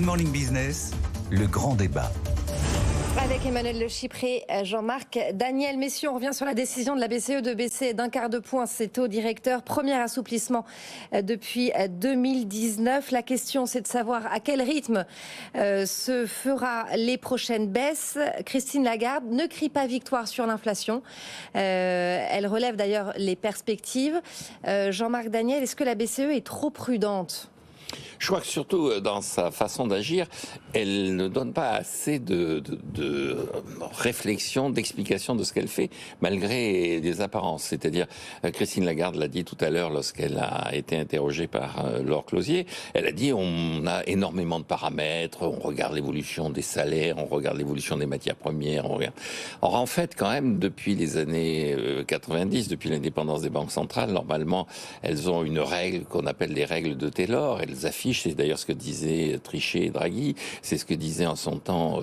Good Morning Business, le grand débat. Avec Emmanuel Le Chypre, Jean-Marc Daniel. Messieurs, on revient sur la décision de la BCE de baisser d'un quart de point ses taux directeurs. Premier assouplissement depuis 2019. La question, c'est de savoir à quel rythme se fera les prochaines baisses. Christine Lagarde ne crie pas victoire sur l'inflation. Elle relève d'ailleurs les perspectives. Jean-Marc Daniel, est-ce que la BCE est trop prudente ? Je crois que surtout dans sa façon d'agir, elle ne donne pas assez de réflexion, d'explication de ce qu'elle fait, malgré des apparences. C'est-à-dire, Christine Lagarde l'a dit tout à l'heure lorsqu'elle a été interrogée par Laure Closier, elle a dit on a énormément de paramètres, on regarde l'évolution des salaires, on regarde l'évolution des matières premières, on regarde... Or, en fait, quand même, depuis les années 90, depuis l'indépendance des banques centrales, normalement, elles ont une règle qu'on appelle les règles de Taylor. Elles affichent, c'est d'ailleurs ce que disaient Trichet et Draghi, c'est ce que disait en son temps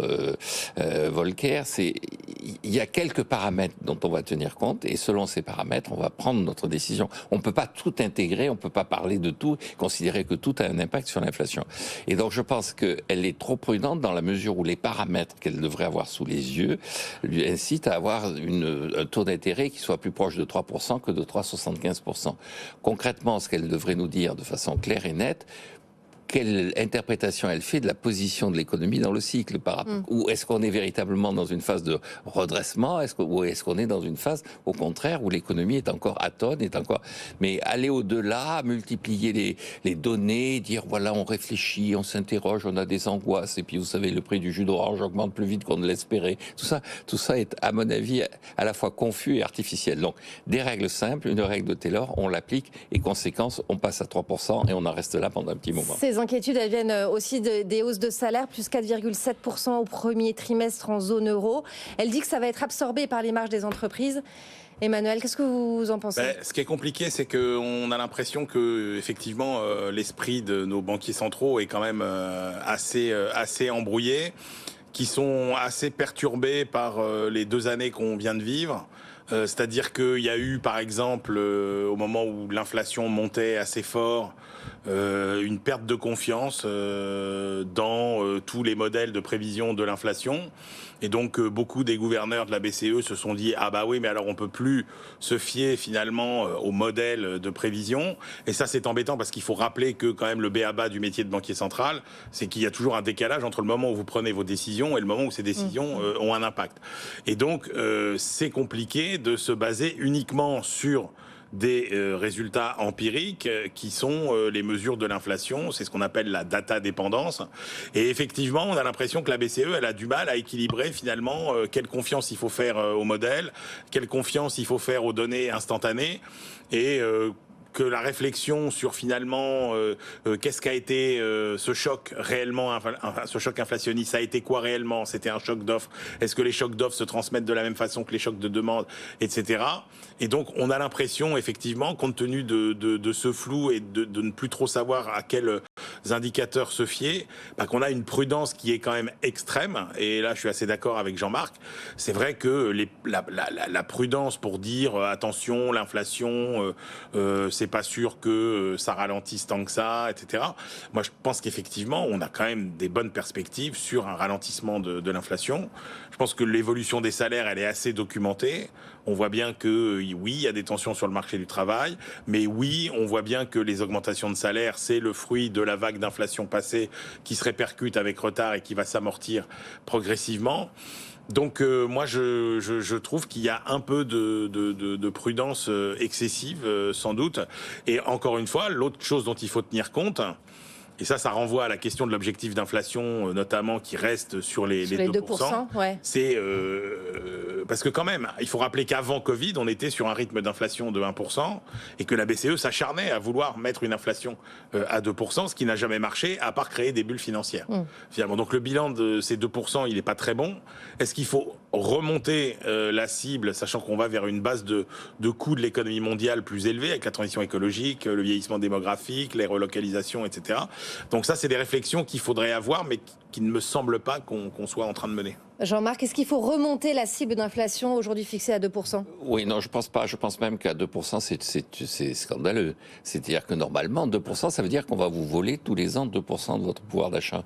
Volcker, il y a quelques paramètres dont on va tenir compte et selon ces paramètres, on va prendre notre décision. On ne peut pas tout intégrer, on ne peut pas parler de tout, considérer que tout a un impact sur l'inflation. Et donc je pense qu'elle est trop prudente dans la mesure où les paramètres qu'elle devrait avoir sous les yeux lui incitent à avoir un taux d'intérêt qui soit plus proche de 3% que de 3,75%. Concrètement, ce qu'elle devrait nous dire de façon claire et nette, quelle interprétation elle fait de la position de l'économie dans le cycle par rapport, ou est-ce qu'on est véritablement dans une phase de redressement, ou est-ce qu'on est dans une phase au contraire où l'économie est encore atone, mais aller au-delà, multiplier les données, dire voilà on réfléchit, on s'interroge, on a des angoisses et puis vous savez le prix du jus d'orange augmente plus vite qu'on ne l'espérait. Tout ça est à mon avis à la fois confus et artificiel. Donc des règles simples, une règle de Taylor, on l'applique et conséquence on passe à 3% et on en reste là pendant un petit moment. Les inquiétudes, elles viennent aussi des hausses de salaire, plus 4,7% au premier trimestre en zone euro. Elle dit que ça va être absorbé par les marges des entreprises. Emmanuel, qu'est-ce que vous en pensez ? Ce qui est compliqué, c'est qu'on a l'impression que effectivement l'esprit de nos banquiers centraux est quand même assez embrouillé, qui sont assez perturbés par les 2 années qu'on vient de vivre. C'est-à-dire qu'il y a eu, par exemple, au moment où l'inflation montait assez fort, une perte de confiance dans tous les modèles de prévision de l'inflation. Et donc, beaucoup des gouverneurs de la BCE se sont dit « Ah bah oui, mais alors on peut plus se fier finalement au modèle de prévision. » Et ça, c'est embêtant parce qu'il faut rappeler que quand même le b.a.-ba du métier de banquier central, c'est qu'il y a toujours un décalage entre le moment où vous prenez vos décisions et le moment où ces décisions ont un impact. Et donc, c'est compliqué de se baser uniquement sur des résultats empiriques qui sont les mesures de l'inflation, c'est ce qu'on appelle la data dépendance. Et effectivement, on a l'impression que la BCE, elle a du mal à équilibrer finalement quelle confiance il faut faire au modèle, quelle confiance il faut faire aux données instantanées et que la réflexion sur finalement qu'est-ce qu'a été ce choc réellement, ce choc inflationniste, ça a été quoi réellement ? C'était un choc d'offres. Est-ce que les chocs d'offres se transmettent de la même façon que les chocs de demande, etc. Et donc on a l'impression effectivement, compte tenu de ce flou et de ne plus trop savoir à quels indicateurs se fier, qu'on a une prudence qui est quand même extrême. Et là je suis assez d'accord avec Jean-Marc. C'est vrai que la prudence pour dire attention, l'inflation, c'est pas sûr que ça ralentisse tant que ça, etc. Moi, je pense qu'effectivement, on a quand même des bonnes perspectives sur un ralentissement de l'inflation. Je pense que l'évolution des salaires, elle est assez documentée. On voit bien que, oui, il y a des tensions sur le marché du travail, mais oui, on voit bien que les augmentations de salaire, c'est le fruit de la vague d'inflation passée qui se répercute avec retard et qui va s'amortir progressivement. Donc moi je trouve qu'il y a un peu de prudence excessive sans doute. Et encore une fois, l'autre chose dont il faut tenir compte, et ça renvoie à la question de l'objectif d'inflation notamment qui reste sur les 2%. Ouais. C'est parce que quand même, il faut rappeler qu'avant Covid, on était sur un rythme d'inflation de 1% et que la BCE s'acharnait à vouloir mettre une inflation à 2%, ce qui n'a jamais marché à part créer des bulles financières. Finalement, donc le bilan de ces 2%, il n'est pas très bon. Est-ce qu'il faut remonter la cible, sachant qu'on va vers une base de coûts de l'économie mondiale plus élevée avec la transition écologique, le vieillissement démographique, les relocalisations, etc. Donc ça, c'est des réflexions qu'il faudrait avoir, mais qui ne me semble pas qu'on soit en train de mener. Jean-Marc, est-ce qu'il faut remonter la cible d'inflation aujourd'hui fixée à 2%? Oui, non, je pense pas. Je pense même qu'à 2%, c'est scandaleux. C'est-à-dire que normalement, 2%, ça veut dire qu'on va vous voler tous les ans 2% de votre pouvoir d'achat.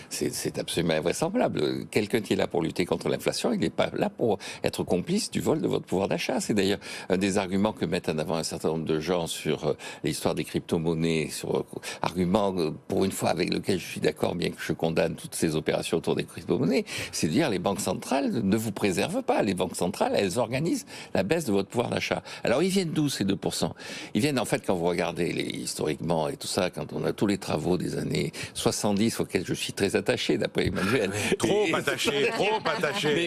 C'est absolument invraisemblable. Quelqu'un qui est là pour lutter contre l'inflation, il n'est pas là pour être complice du vol de votre pouvoir d'achat. C'est d'ailleurs un des arguments que mettent en avant un certain nombre de gens sur l'histoire des crypto-monnaies, sur argument pour une fois avec lequel je suis d'accord, bien que je condamne toutes ces opérations autour des crypto-monnaies, c'est de dire les banques centrales ne vous préservent pas. Les banques centrales, elles organisent la baisse de votre pouvoir d'achat. Alors ils viennent d'où ces 2%? Ils viennent en fait, quand vous regardez historiquement et tout ça, quand on a tous les travaux des années 70 auxquels je suis très attaché, d'après Emmanuel. Trop attaché.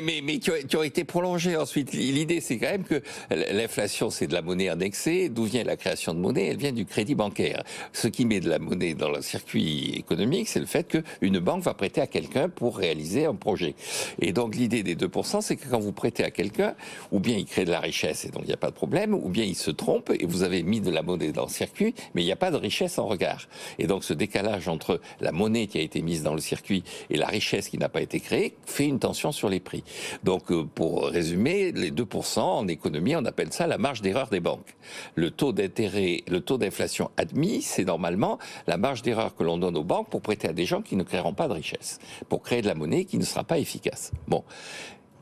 Mais qui ont été prolongés ensuite. L'idée, c'est quand même que l'inflation, c'est de la monnaie annexée. D'où vient la création de monnaie? Elle vient du crédit bancaire. Ce qui met de la monnaie dans le circuit économique, c'est le fait qu'une banque va prêter à quelqu'un pour réaliser un projet. Et donc, l'idée des 2%, c'est que quand vous prêtez à quelqu'un, ou bien il crée de la richesse, et donc il n'y a pas de problème, ou bien il se trompe, et vous avez mis de la monnaie dans le circuit, mais il n'y a pas de richesse en regard. Et donc, ce décalage entre la monnaie qui a été mise dans le circuit et la richesse qui n'a pas été créée fait une tension sur les prix. Donc, pour résumer, les 2% en économie, on appelle ça la marge d'erreur des banques. Le taux d'intérêt, le taux d'inflation admis, c'est normalement la marge d'erreur que l'on donne aux banques pour prêter à des gens qui ne créeront pas de richesse, pour créer de la monnaie qui ne sera pas efficace. Bon.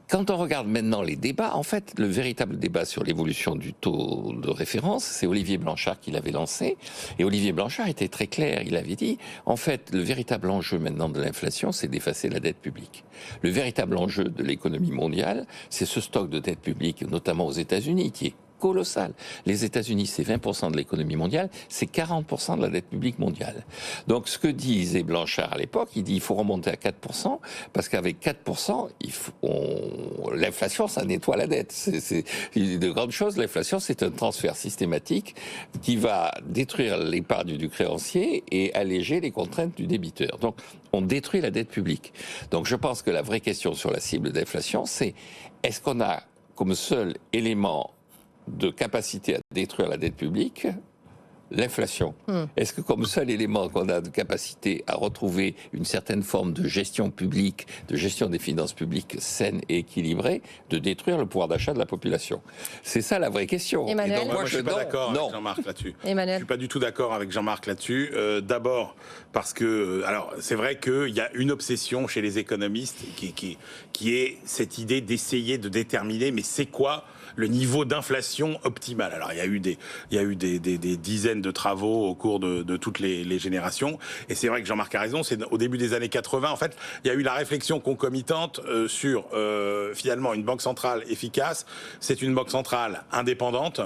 Quand on regarde maintenant les débats, en fait, le véritable débat sur l'évolution du taux de référence, c'est Olivier Blanchard qui l'avait lancé. Et Olivier Blanchard était très clair. Il avait dit, en fait, le véritable enjeu maintenant de l'inflation, c'est d'effacer la dette publique. Le véritable enjeu de l'économie mondiale, c'est ce stock de dette publique, notamment aux États-Unis, qui est colossal. Les États-Unis, c'est 20% de l'économie mondiale, c'est 40% de la dette publique mondiale. Donc, ce que disait Blanchard à l'époque, il dit il faut remonter à 4%, parce qu'avec 4%, l'inflation, ça nettoie la dette. C'est de grandes choses. L'inflation, c'est un transfert systématique qui va détruire l'épargne du créancier et alléger les contraintes du débiteur. Donc, on détruit la dette publique. Donc, je pense que la vraie question sur la cible d'inflation, c'est est-ce qu'on a comme seul élément de capacité à détruire la dette publique, l'inflation. Est-ce que comme seul élément qu'on a de capacité à retrouver une certaine forme de gestion publique, de gestion des finances publiques saine et équilibrée, de détruire le pouvoir d'achat de la population? C'est ça la vraie question. Emmanuel. Et donc, moi, je suis pas d'accord avec Jean-Marc là-dessus. Emmanuel. Je suis pas du tout d'accord avec Jean-Marc là-dessus. D'abord parce que, alors, c'est vrai qu'il y a une obsession chez les économistes qui est cette idée d'essayer de déterminer, mais c'est quoi le niveau d'inflation optimal? Alors, il y a eu des dizaines de travaux au cours de toutes les générations. Et c'est vrai que Jean-Marc a raison. C'est au début des années 80, en fait, il y a eu la réflexion concomitante sur, finalement, une banque centrale efficace. C'est une banque centrale indépendante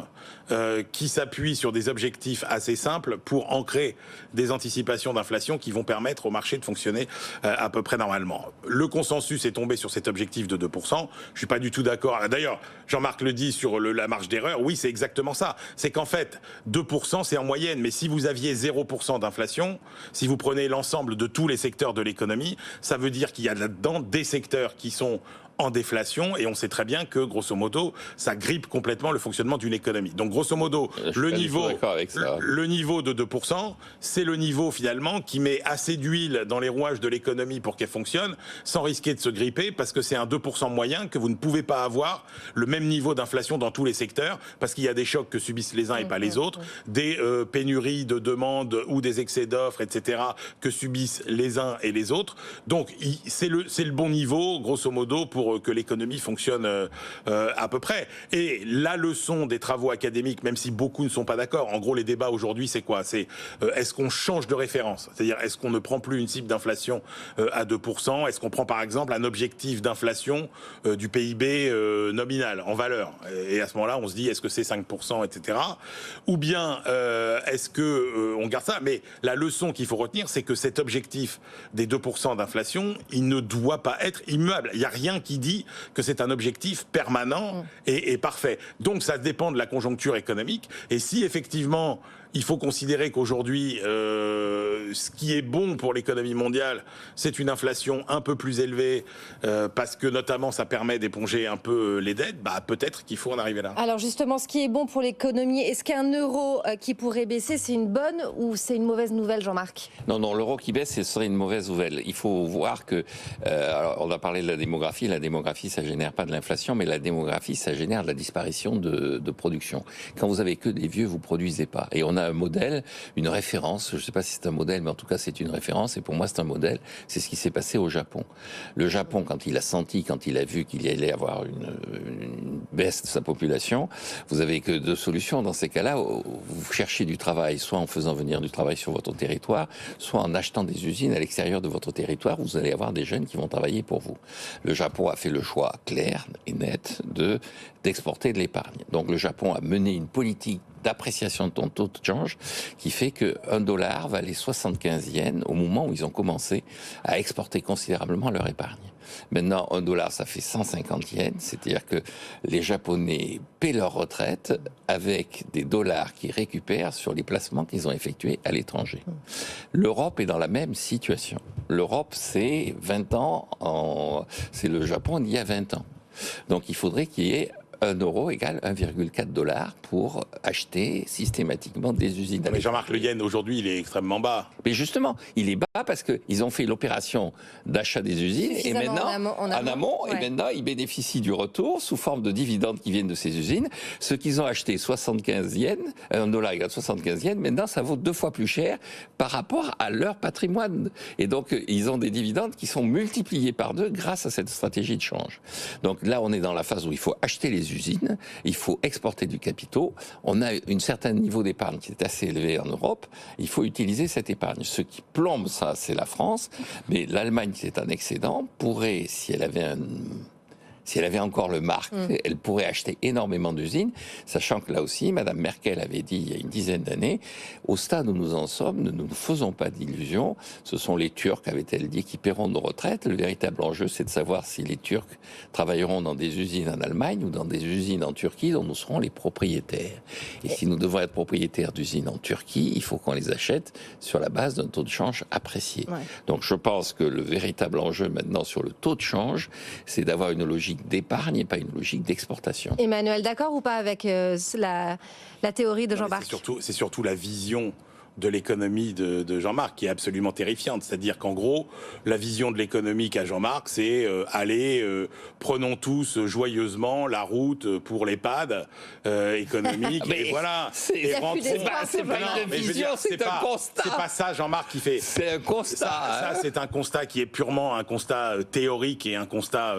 qui s'appuie sur des objectifs assez simples pour ancrer des anticipations d'inflation qui vont permettre au marché de fonctionner à peu près normalement. Le consensus est tombé sur cet objectif de 2%. Je suis pas du tout d'accord. D'ailleurs, Jean-Marc le dit sur la marge d'erreur. Oui, c'est exactement ça. C'est qu'en fait, 2%, c'est en moyenne. Mais si vous aviez 0% d'inflation, si vous prenez l'ensemble de tous les secteurs de l'économie, ça veut dire qu'il y a là-dedans des secteurs qui sont en déflation, et on sait très bien que, grosso modo, ça grippe complètement le fonctionnement d'une économie. Donc, grosso modo, le niveau de 2%, c'est le niveau, finalement, qui met assez d'huile dans les rouages de l'économie pour qu'elle fonctionne, sans risquer de se gripper, parce que c'est un 2% moyen que vous ne pouvez pas avoir le même niveau d'inflation dans tous les secteurs, parce qu'il y a des chocs que subissent les uns et pas les autres, des pénuries de demandes ou des excès d'offres, etc., que subissent les uns et les autres. Donc, c'est le bon niveau, grosso modo, pour que l'économie fonctionne à peu près. Et la leçon des travaux académiques, même si beaucoup ne sont pas d'accord, en gros les débats aujourd'hui c'est quoi? C'est est-ce qu'on change de référence? C'est-à-dire est-ce qu'on ne prend plus une cible d'inflation à 2%? Est-ce qu'on prend par exemple un objectif d'inflation du PIB nominal, en valeur? Et à ce moment-là on se dit est-ce que c'est 5%, etc. Ou bien est-ce que on garde ça? Mais la leçon qu'il faut retenir, c'est que cet objectif des 2% d'inflation, il ne doit pas être immuable. Il n'y a rien qui dit que c'est un objectif permanent et parfait. Donc ça dépend de la conjoncture économique. Et si effectivement il faut considérer qu'aujourd'hui, ce qui est bon pour l'économie mondiale, c'est une inflation un peu plus élevée, parce que notamment ça permet d'éponger un peu les dettes. Peut-être qu'il faut en arriver là. Alors justement, ce qui est bon pour l'économie, est-ce qu'un euro qui pourrait baisser, c'est une bonne ou c'est une mauvaise nouvelle, Jean-Marc? Non, l'euro qui baisse, ce serait une mauvaise nouvelle. Il faut voir que, alors on a parlé de la démographie, ça génère pas de l'inflation, mais la démographie, ça génère de la disparition de production. Quand vous avez que des vieux, vous produisez pas. Et on a un modèle, une référence, je sais pas si c'est un modèle, mais en tout cas c'est une référence, et pour moi c'est un modèle, c'est ce qui s'est passé au Japon. Le Japon, quand il a vu qu'il y allait avoir une baisse de sa population, vous avez que deux solutions dans ces cas-là. Vous cherchez du travail, soit en faisant venir du travail sur votre territoire, soit en achetant des usines à l'extérieur de votre territoire, vous allez avoir des jeunes qui vont travailler pour vous. Le Japon a fait le choix clair et net d'exporter de l'épargne. Donc le Japon a mené une politique d'appréciation de ton taux de change qui fait que $1 valait 75 yens au moment où ils ont commencé à exporter considérablement leur épargne. Maintenant, $1, ça fait 150 yens, c'est-à-dire que les Japonais paient leur retraite avec des dollars qu'ils récupèrent sur les placements qu'ils ont effectués à l'étranger. L'Europe est dans la même situation. L'Europe, c'est 20 ans, c'est le Japon d'il y a 20 ans. Donc il faudrait qu'il y ait €1 égale $1,4 pour acheter systématiquement des usines. Mais Jean-Marc, le yen aujourd'hui, il est extrêmement bas. Mais justement, il est bas parce qu'ils ont fait l'opération d'achat des usines et maintenant, en amont, et maintenant, ils bénéficient du retour sous forme de dividendes qui viennent de ces usines. Ce qu'ils ont acheté 75 yens, $1 égale 75 yens, maintenant, ça vaut 2 fois plus cher par rapport à leur patrimoine. Et donc, ils ont des dividendes qui sont multipliés par 2 grâce à cette stratégie de change. Donc là, on est dans la phase où il faut acheter les usines, il faut exporter du capitaux. On a un certain niveau d'épargne qui est assez élevé en Europe. Il faut utiliser cette épargne. Ce qui plombe ça, c'est la France. Mais l'Allemagne, qui est un excédent, pourrait, si elle avait encore le marque, elle pourrait acheter énormément d'usines, sachant que là aussi, Madame Merkel avait dit il y a une dizaine d'années, au stade où nous en sommes, ne nous faisons pas d'illusions, ce sont les Turcs, avait-elle dit, qui paieront nos retraites. Le véritable enjeu, c'est de savoir si les Turcs travailleront dans des usines en Allemagne ou dans des usines en Turquie dont nous serons les propriétaires. Et si nous devons être propriétaires d'usines en Turquie, il faut qu'on les achète sur la base d'un taux de change apprécié. Ouais. Donc je pense que le véritable enjeu maintenant sur le taux de change, c'est d'avoir une logique d'épargne et pas une logique d'exportation. Emmanuel, d'accord ou pas avec la théorie de Jean-Marc? C'est surtout la vision de l'économie de Jean-Marc qui est absolument terrifiante. C'est-à-dire qu'en gros, la vision de l'économie qu'a Jean-Marc, c'est prenons tous joyeusement la route pour l'EHPAD économique. Et voilà. C'est pas une vision, c'est un constat. C'est pas ça, Jean-Marc, qui fait. C'est un constat. Ça, c'est un constat qui est purement un constat théorique et un constat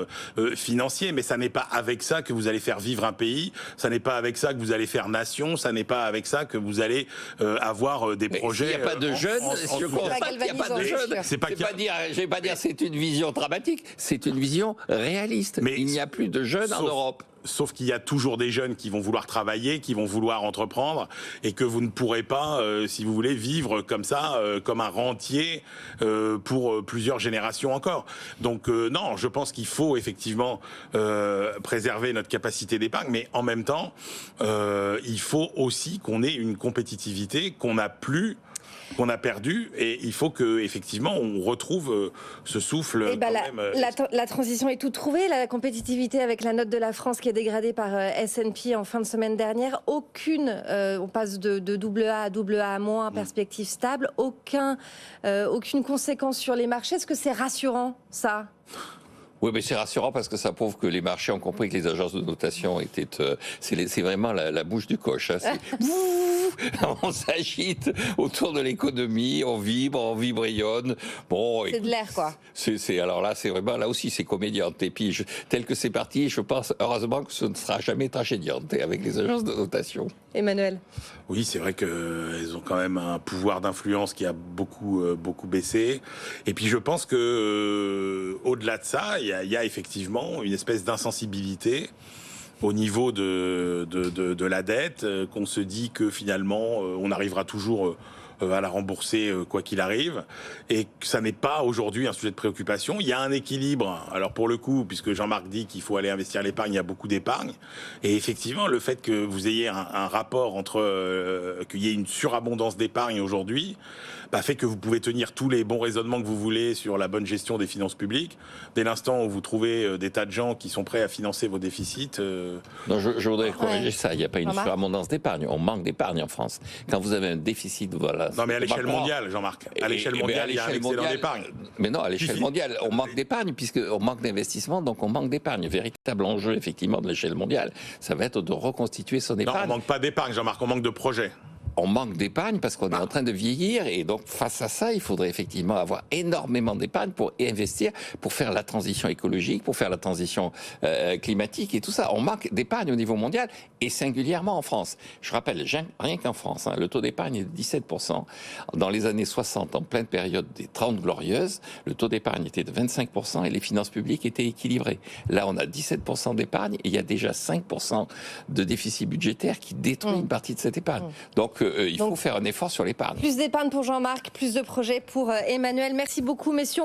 financier. Mais ça n'est pas avec ça que vous allez faire vivre un pays. Ça n'est pas avec ça que vous allez faire nation. Ça n'est pas avec ça que vous allez avoir des projets. Il n'y a pas de jeunes, je constate qu'il n'y a pas de jeunes. Je vais pas dire c'est une vision dramatique, c'est une vision réaliste. Mais il n'y a plus de jeunes en Europe. Sauf qu'il y a toujours des jeunes qui vont vouloir travailler, qui vont vouloir entreprendre, et que vous ne pourrez pas, si vous voulez, vivre comme ça, comme un rentier pour plusieurs générations encore. Donc non, je pense qu'il faut effectivement préserver notre capacité d'épargne, mais en même temps, il faut aussi qu'on ait une compétitivité qu'on n'a plus, qu'on a perdu, et il faut que effectivement on retrouve ce souffle. La transition est toute trouvée, la compétitivité avec la note de la France qui est dégradée par S&P en fin de semaine dernière. On passe de AA à AA-, perspective stable. Aucune conséquence sur les marchés. Est-ce que c'est rassurant, ça ? Oui, mais c'est rassurant parce que ça prouve que les marchés ont compris que les agences de notation étaient... c'est vraiment la bouche du coche. Hein. On s'agite autour de l'économie, on vibrionne. Bon, c'est de l'air, quoi. Alors là, c'est vraiment... Là aussi, c'est comédiante. Et puis, tel que c'est parti, je pense, heureusement, que ce ne sera jamais tragédiante avec les agences de notation. Emmanuel. Oui, c'est vrai qu'elles ont quand même un pouvoir d'influence qui a beaucoup baissé. Et puis, je pense que au-delà de ça, il y a effectivement une espèce d'insensibilité au niveau de la dette, qu'on se dit que finalement on arrivera toujours à la rembourser quoi qu'il arrive, et que ça n'est pas aujourd'hui un sujet de préoccupation. Il y a un équilibre, alors pour le coup, puisque Jean-Marc dit qu'il faut aller investir l'épargne, il y a beaucoup d'épargne, et effectivement, le fait que vous ayez un rapport entre, qu'il y ait une surabondance d'épargne aujourd'hui, fait que vous pouvez tenir tous les bons raisonnements que vous voulez sur la bonne gestion des finances publiques. Dès l'instant où vous trouvez des tas de gens qui sont prêts à financer vos déficits... Non, je voudrais corriger ça. Il n'y a pas une surabondance d'épargne. On manque d'épargne en France. Quand vous avez un déficit, voilà... Non, mais à l'échelle mondiale, Jean-Marc. À l'échelle mondiale, il y a un excédent d'épargne. Mais non, à l'échelle mondiale, on manque d'épargne, puisqu'on manque d'investissement, donc on manque d'épargne. Véritable enjeu, effectivement, de l'échelle mondiale, ça va être de reconstituer son épargne. Non, on manque pas d'épargne, Jean-Marc, on manque de projets. On manque d'épargne parce qu'on est en train de vieillir, et donc face à ça, il faudrait effectivement avoir énormément d'épargne pour investir, pour faire la transition écologique, pour faire la transition climatique et tout ça. On manque d'épargne au niveau mondial et singulièrement en France. Je rappelle, rien qu'en France, le taux d'épargne est de 17%. Dans les années 60, en pleine période des 30 glorieuses, le taux d'épargne était de 25% et les finances publiques étaient équilibrées. Là, on a 17% d'épargne et il y a déjà 5% de déficit budgétaire qui détruit une partie de cette épargne. Donc, il faut faire un effort sur l'épargne. Plus d'épargne pour Jean-Marc, plus de projets pour Emmanuel. Merci beaucoup, messieurs.